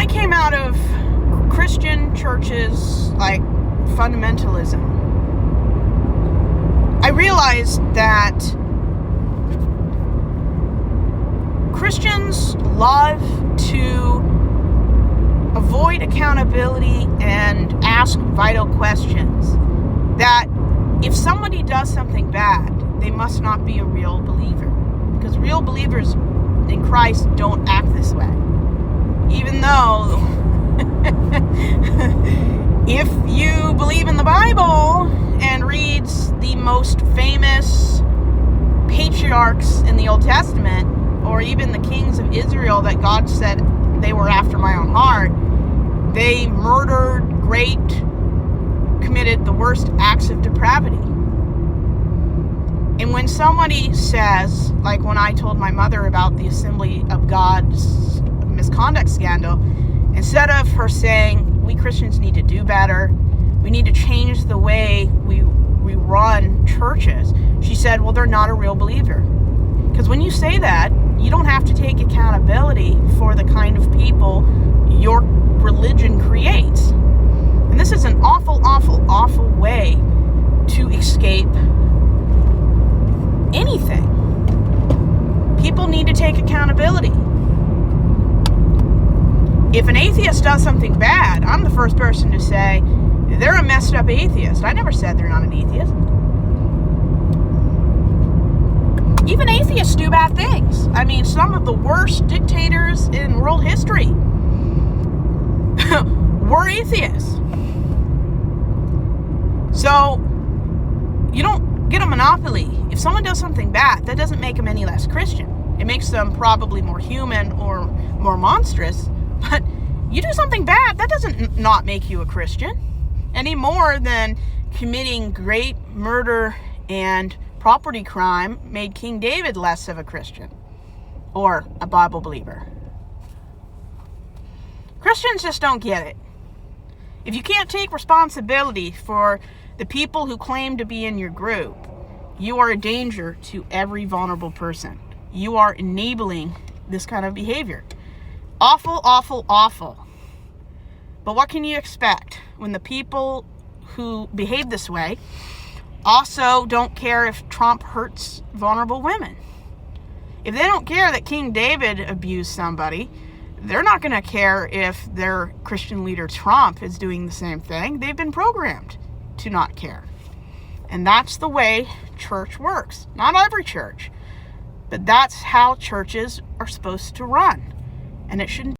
I came out of Christian churches like fundamentalism, I realized that Christians love to avoid accountability and ask vital questions. That if somebody does something bad, they must not be a real believer. Because real believers in Christ don't act this way. Even though if you believe in the Bible and reads the most famous patriarchs in the Old Testament, or even the kings of Israel that God said they were after my own heart, they murdered, raped, committed the worst acts of depravity. And when somebody says, like when I told my mother about the Assembly of God's misconduct scandal, instead of her saying, we Christians need to do better, we need to change the way we run churches, she said, well, they're not a real believer. Because when you say that, you don't have to take accountability for the kind of people your religion creates. And this is an awful, awful, awful way to escape anything. People need to take accountability. If an atheist does something bad, I'm the first person to say, they're a messed up atheist. I never said they're not an atheist. Even atheists do bad things. I mean, some of the worst dictators in world history were atheists. So, you don't get a monopoly. If someone does something bad, that doesn't make them any less Christian. It makes them probably more human or more monstrous. But you do something bad, that doesn't not make you a Christian. Any more than committing great murder and property crime made King David less of a Christian or a Bible believer. Christians just don't get it. If you can't take responsibility for the people who claim to be in your group, you are a danger to every vulnerable person. You are enabling this kind of behavior. Awful, awful, awful. But what can you expect when the people who behave this way also don't care if Trump hurts vulnerable women? If they don't care that King David abused somebody, they're not going to care if their Christian leader Trump is doing the same thing. They've been programmed to not care. And that's the way church works. Not every church, but that's how churches are supposed to run. And it shouldn't